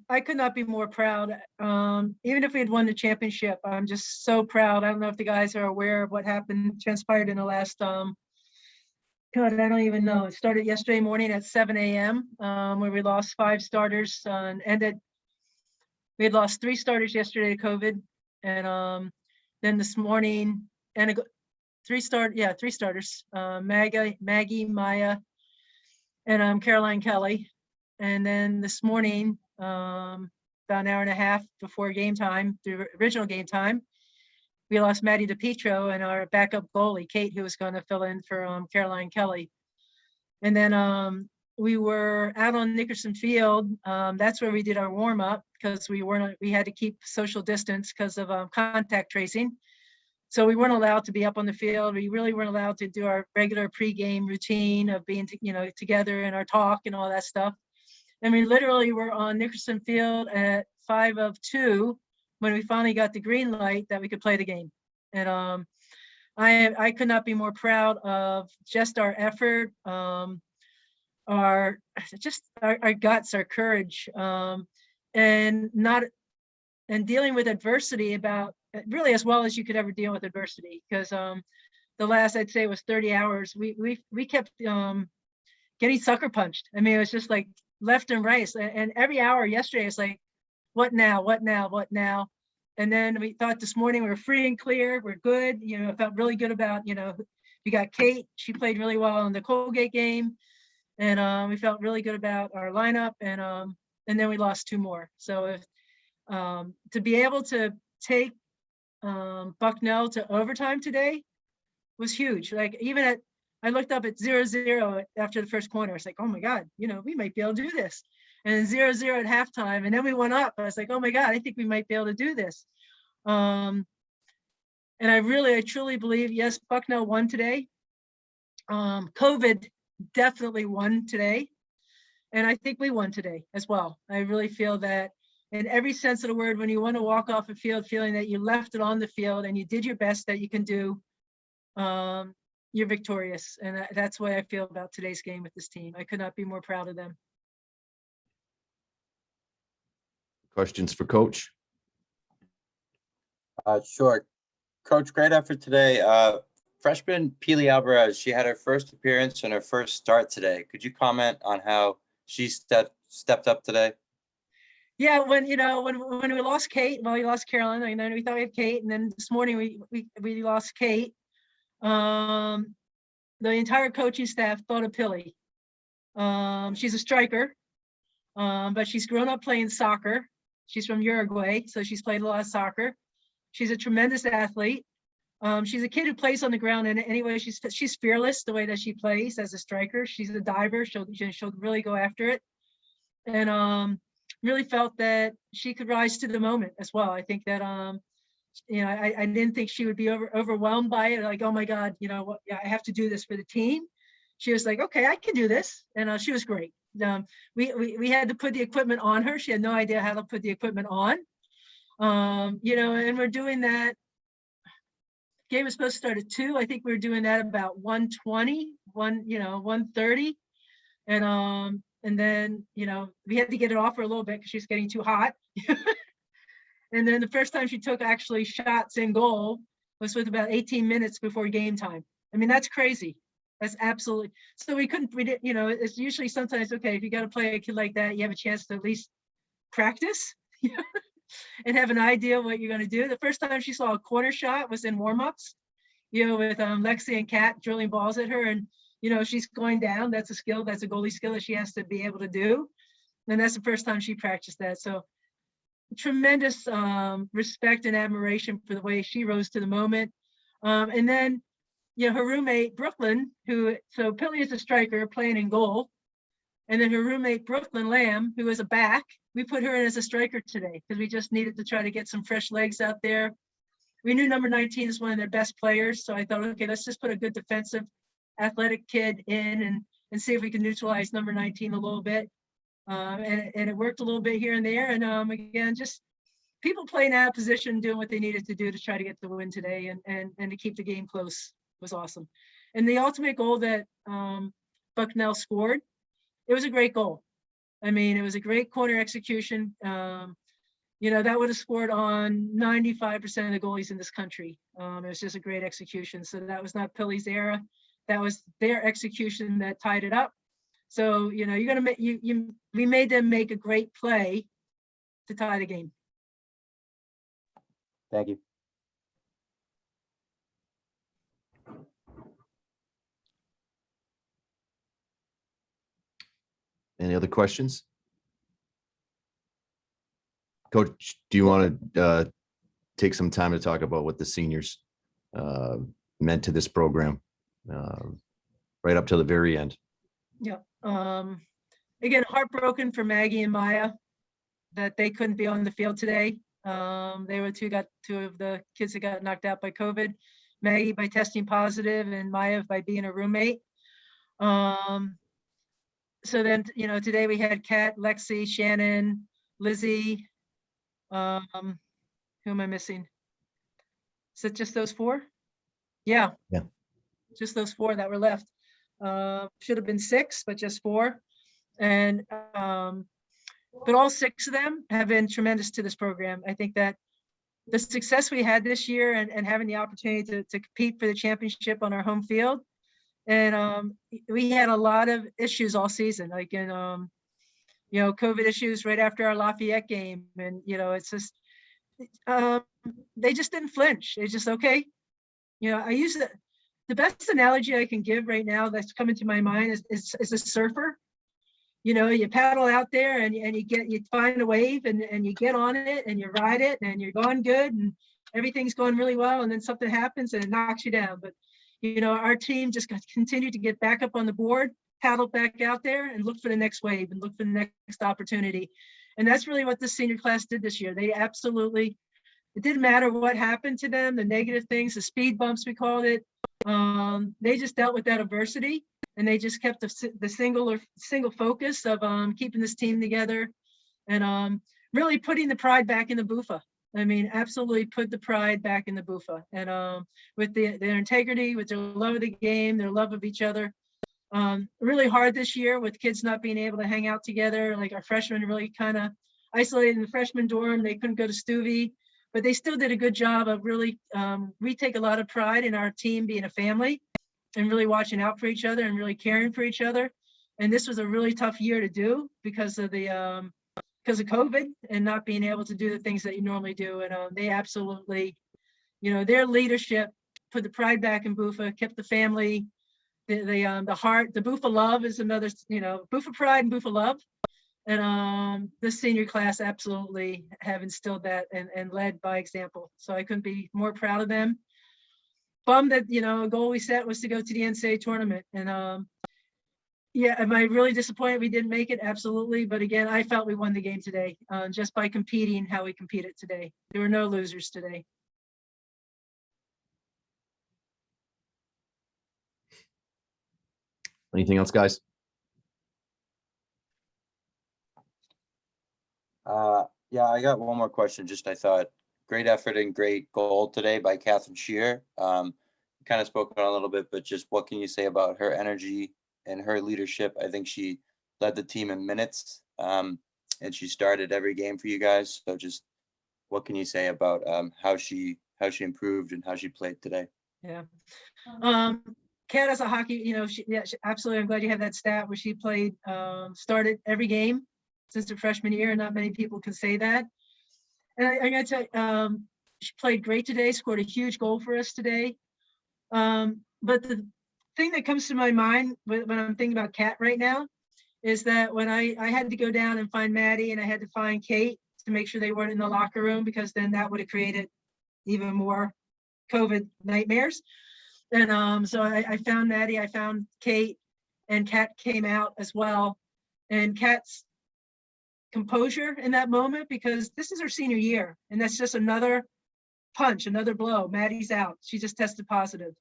I could not be more proud. Even if we had won the championship, I'm just so proud. I don't know if the guys are aware of what transpired in the last, God, I don't even know. It started yesterday morning at 7 a.m. Where we lost 5 starters and we had lost 3 starters yesterday to COVID. And then this morning, and 3 starters, Maggie, Maya, and Caroline Kelly. And then this morning, about an hour and a half before game time, the original game time, we lost Maddie DePietro and our backup goalie, Kate, who was going to fill in for Caroline Kelly. And then we were out on Nickerson Field. That's where we did our warm up because we had to keep social distance because of contact tracing. So we weren't allowed to be up on the field. We really weren't allowed to do our regular pregame routine of being, together and our talk and all that stuff. And we literally were on Nickerson Field at 5:02 when we finally got the green light that we could play the game. And I could not be more proud of just our effort, our guts, our courage, and dealing with adversity about really as well as you could ever deal with adversity. Because the last, I'd say, was 30 hours. We kept getting sucker punched. I mean, it was just like left and right. And every hour yesterday, it's like, what now? What now? What now? And then we thought this morning we were free and clear. We're good. I felt really good about, we got Kate. She played really well in the Colgate game. And we felt really good about our lineup. And then we lost 2 more. So to be able to take Bucknell to overtime today was huge. Like I looked up at 0-0 after the first quarter. It's like, oh my God, we might be able to do this. And 0-0 at halftime. And then we went up. I was like, oh my God, I think we might be able to do this. And I truly believe, yes, Bucknell won today. COVID definitely won today. And I think we won today as well. I really feel that in every sense of the word, when you want to walk off a field feeling that you left it on the field and you did your best that you can do, you're victorious. And that's the way I feel about today's game with this team. I could not be more proud of them. Questions for Coach? Sure. Coach, great effort today. Freshman Pili Alvarez, she had her first appearance and her first start today. Could you comment on how she stepped up today? Yeah, when we lost Kate, we lost Carolyn, and then we thought we had Kate, and then this morning we lost Kate. The entire coaching staff thought of Pili. She's a striker, but she's grown up playing soccer. She's from Uruguay, so she's played a lot of soccer. She's a tremendous athlete. She's a kid who plays on the ground, and anyway, she's fearless the way that she plays as a striker. She's a diver. She'll really go after it, and really felt that she could rise to the moment as well. I think that I didn't think she would be overwhelmed by it. Like, oh my God, I have to do this for the team. She was like, okay, I can do this, and she was great. We had to put the equipment on her. She had no idea how to put the equipment on. And we're doing that. Game was supposed to start at 2. I think we were doing that about 1:20, 1:30. And then, we had to get it off her a little bit because she's getting too hot. And then the first time she took actually shots in goal was with about 18 minutes before game time. I mean, that's crazy. That's absolutely. So we didn't, it's usually sometimes, okay, if you got to play a kid like that, you have a chance to at least practice and have an idea of what you're going to do. The first time she saw a corner shot was in warmups, with Lexi and Kat drilling balls at her, and she's going down. That's a skill. That's a goalie skill that she has to be able to do. And that's the first time she practiced that. So tremendous respect and admiration for the way she rose to the moment. And then, her roommate, Brooklyn, so Pili is a striker playing in goal. And then her roommate, Brooklyn Lamb, who is a back, we put her in as a striker today because we just needed to try to get some fresh legs out there. We knew number 19 is one of their best players. So I thought, okay, let's just put a good defensive athletic kid in and see if we can neutralize number 19 a little bit. And it worked a little bit here and there. And again, just people playing out of position, doing what they needed to do to try to get the win today and to keep the game close was awesome. And the ultimate goal that Bucknell scored, it was a great goal. I mean, it was a great corner execution. You know, that would have scored on 95% of the goalies in this country. It was just a great execution. So that was not Philly's era. That was their execution that tied it up. So, you know, you're gonna make we made them make a great play to tie the game. Thank you. Any other questions? Coach, do you want to take some time to talk about what the seniors meant to this program right up to the very end? Yeah. Again, heartbroken for Maggie and Maya that they couldn't be on the field today. They were two of the kids that got knocked out by COVID. Maggie by testing positive and Maya by being a roommate. So then, you know, today we had Kat, Lexi, Shannon, Lizzie. Who am I missing? Is it just those four? Yeah. Yeah. Just those four that were left. Should have been 6, but just 4. And but all 6 of them have been tremendous to this program. I think that the success we had this year and having the opportunity to compete for the championship on our home field. And we had a lot of issues all season, like in you know, COVID issues right after our Lafayette game. And, you know, it's just, they just didn't flinch. It's just, okay. You know, I use the best analogy I can give right now that's coming to my mind is a surfer. You know, you paddle out there and you find a wave and you get on it and you ride it and you're going good and everything's going really well. And then something happens and it knocks you down. But, you know, our team just continued to get back up on the board, paddle back out there and look for the next wave and look for the next opportunity. And that's really what the senior class did this year. They absolutely, it didn't matter what happened to them, the negative things, the speed bumps, we called it. They just dealt with that adversity and they just kept the single focus of keeping this team together and really putting the pride back in the Bufa. I mean, absolutely put the pride back in the Bufa and with their integrity, with their love of the game, their love of each other. Really hard this year with kids not being able to hang out together. Like our freshmen really kind of isolated in the freshman dorm. They couldn't go to Stuvie, but they still did a good job of really, we take a lot of pride in our team being a family and really watching out for each other and really caring for each other. And this was a really tough year to do because of COVID and not being able to do the things that you normally do. And they absolutely, you know, their leadership put the pride back in Bufa, kept the family, the heart, the Bufa love is another, you know, Bufa pride and Bufa love. And this senior class absolutely have instilled that and led by example. So I couldn't be more proud of them. Bummed that, you know, a goal we set was to go to the NCAA tournament. And yeah, am I really disappointed we didn't make it? Absolutely. But again, I felt we won the game today just by competing how we competed today. There were no losers today. Anything else, guys? Yeah, I got one more question. Just I thought great effort and great goal today by Catherine Shear. Kind of spoke on a little bit, but just what can you say about her energy and her leadership? I think she led the team in minutes and she started every game for you guys. So just what can you say about how she improved and how she played today? Yeah. Kat as a hockey, you know, she absolutely. I'm glad you have that stat where she played, started every game since her freshman year. Not many people can say that. And I got to tell you, she played great today, scored a huge goal for us today. But the thing that comes to my mind when I'm thinking about Kat right now is that when I had to go down and find Maddie and I had to find Kate to make sure they weren't in the locker room because then that would have created even more COVID nightmares. And so I found Maddie, I found Kate, and Kat came out as well. And Kat's composure in that moment, because this is her senior year, and that's just another punch, another blow. Maddie's out. She just tested positive.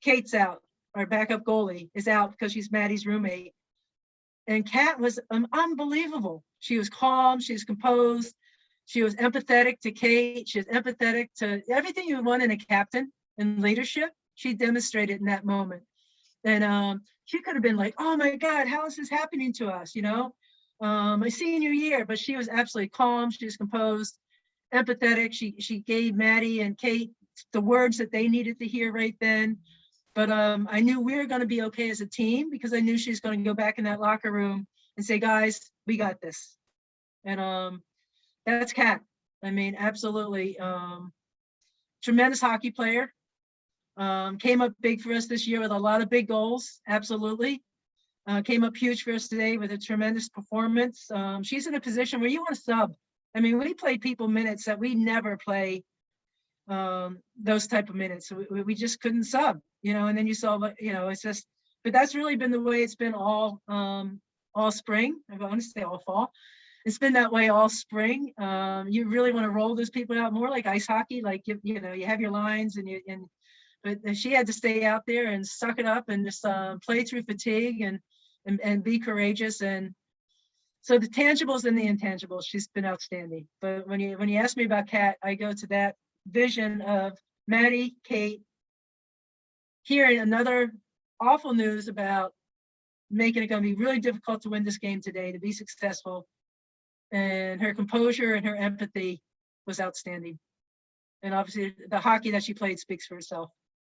Kate's out. Our backup goalie is out because she's Maddie's roommate. And Kat was unbelievable. She was calm. She was composed. She was empathetic to Kate. She was empathetic to everything you would want in a captain and leadership. She demonstrated in that moment. And she could have been like, oh my God, how is this happening to us? You know, my senior year, but she was absolutely calm. She was composed, empathetic. She gave Maddie and Kate the words that they needed to hear right then. But I knew we were going to be okay as a team because I knew she was going to go back in that locker room and say, guys, we got this. And that's Kat. I mean, absolutely. Tremendous hockey player. Came up big for us this year with a lot of big goals. Absolutely. Came up huge for us today with a tremendous performance. She's in a position where you want to sub. I mean, we play people minutes that we never play those type of minutes. So we just couldn't sub, you know, and then you saw, you know, it's just, but that's really been the way it's been all spring. I want to say all fall. It's been that way all spring. You really want to roll those people out more like ice hockey, like, you know, you have your lines but she had to stay out there and suck it up and just play through fatigue and be courageous. And so the tangibles and the intangibles, she's been outstanding. But when you ask me about Kat, I go to that vision of Maddie, Kate, hearing another awful news about making it going to be really difficult to win this game today, to be successful. And her composure and her empathy was outstanding. And obviously the hockey that she played speaks for itself.